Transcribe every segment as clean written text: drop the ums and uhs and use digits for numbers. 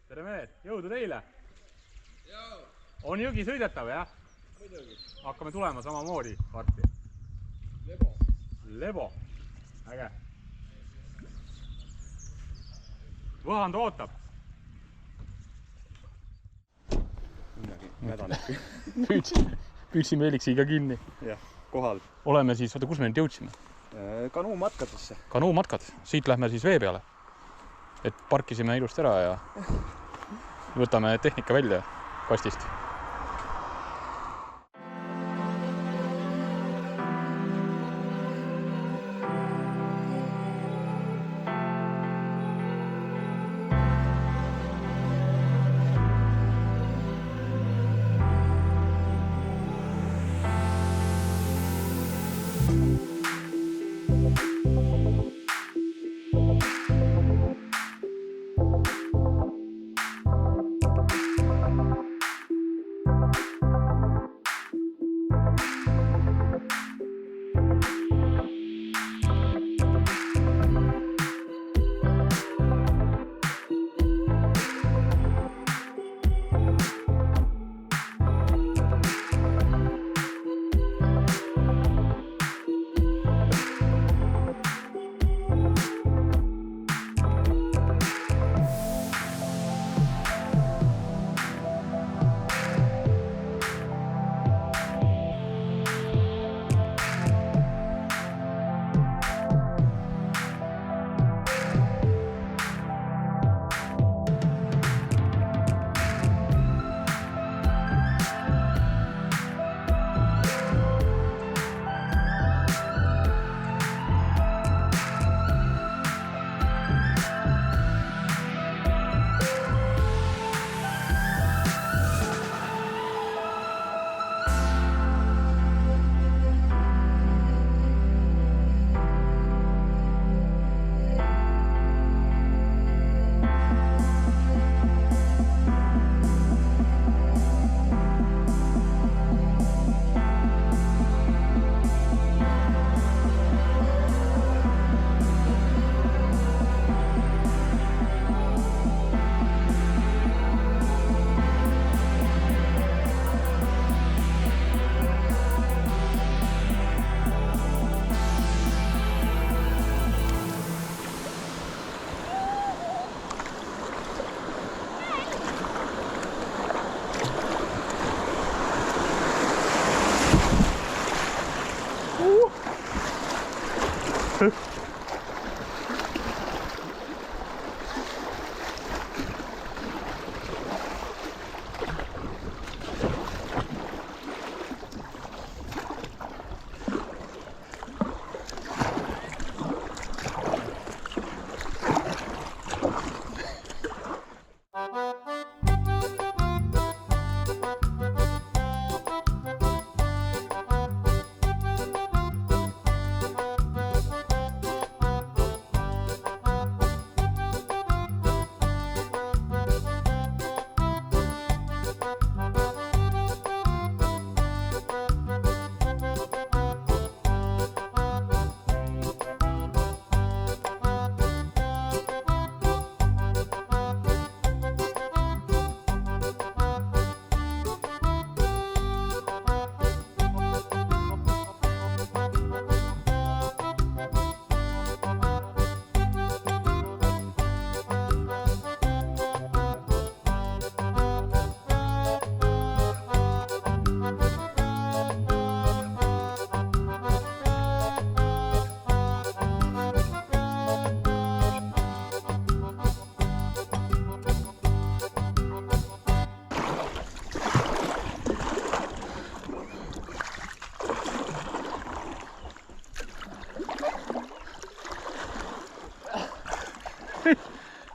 tere mehed, jõudu teile! On jõgi sõidetav, jah? Muidugi. Hakkame tulema samamoodi varsti. Lebo. Äge. Võhand ootab. Midagi mädanek. Püüdsime Eliksiga kinni. Jah, kohal. Oleme siis, kus me nüüd jõudsime? Kanuumatkadesse. Kanuumatkad. Siit lähme siis vee peale. Et parkisime ilusti ära ja võtame tehnika välja kastist.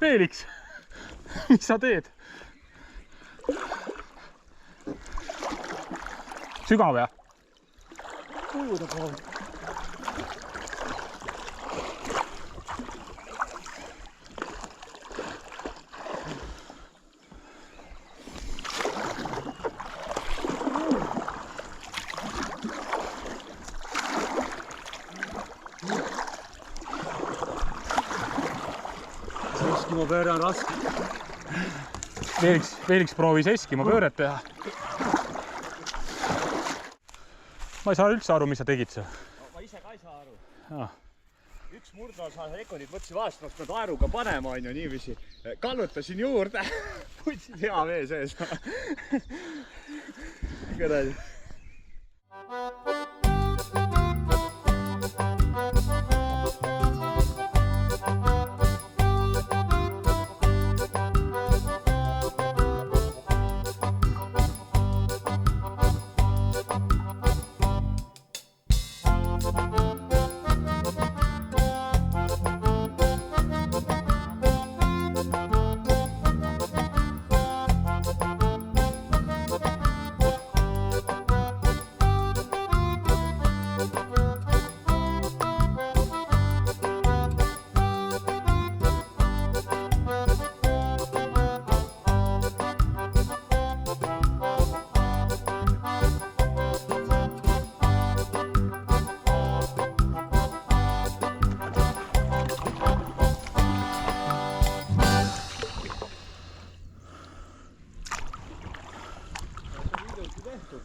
Feeliks, mis sa teed? Sügav, jah? Kuuda pool. Eskimo pööre on raske. Veeliks proovis Eskimo pööret teha. Ma ei saa üldse aru, mis sa tegid seal. Ma ise ka ei saa aru. Ja. Üks murdosa sekundit mõtlesin vahest, ma pead aeruga panema, on ju niiviisi. Kallutasin juurde. Putsin hea vee sees. Kõrali.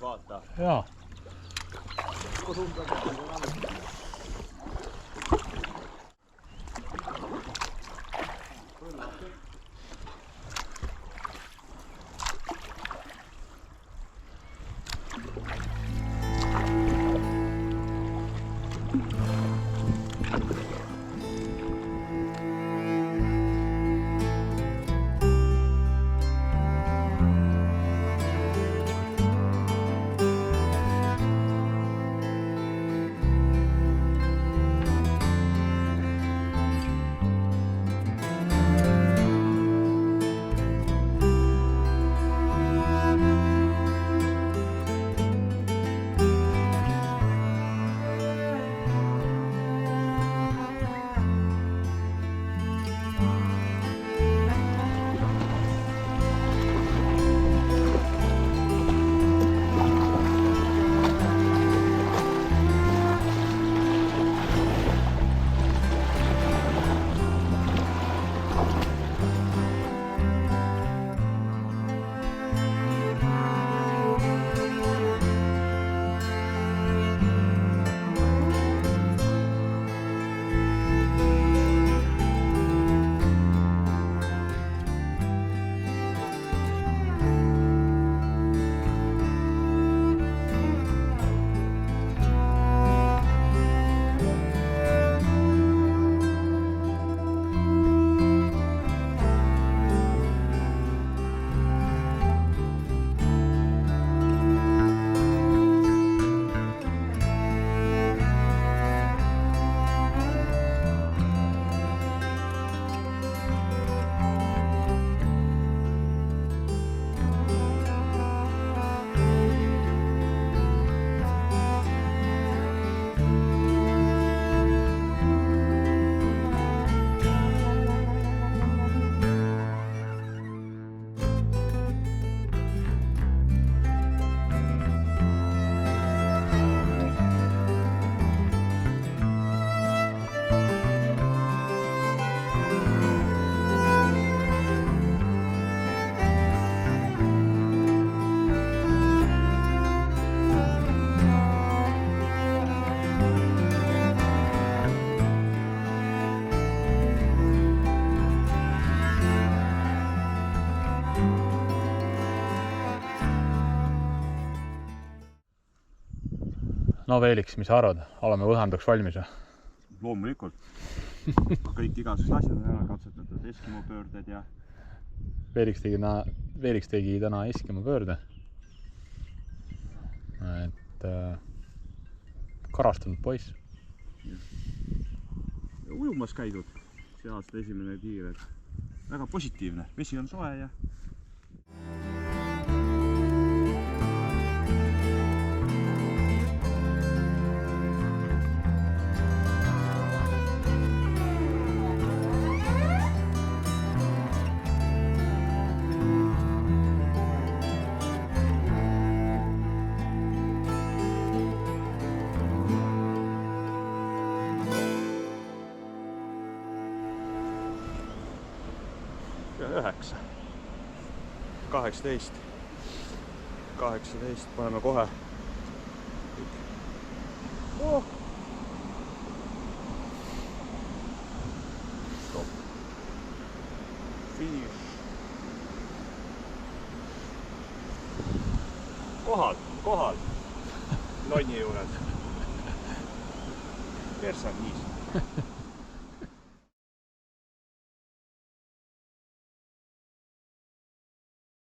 Vaata. Jaa. No Veeliks, mis sa arvad? Oleme võhanduks valmis või? Loomulikult. Kõik igasugused asjad on ära katsetatud, Eskimo pöörded ja... Veeliks tegi täna Eskimo pöörde. Et karastunud poiss. Ujumas käidud. See aasta esimene kiir. Väga positiivne. Vesi on soe ja... ja 9. 18, paneme kohe. Oh. Stop. Finish. Kohal. Lonni juures. Persa on niis.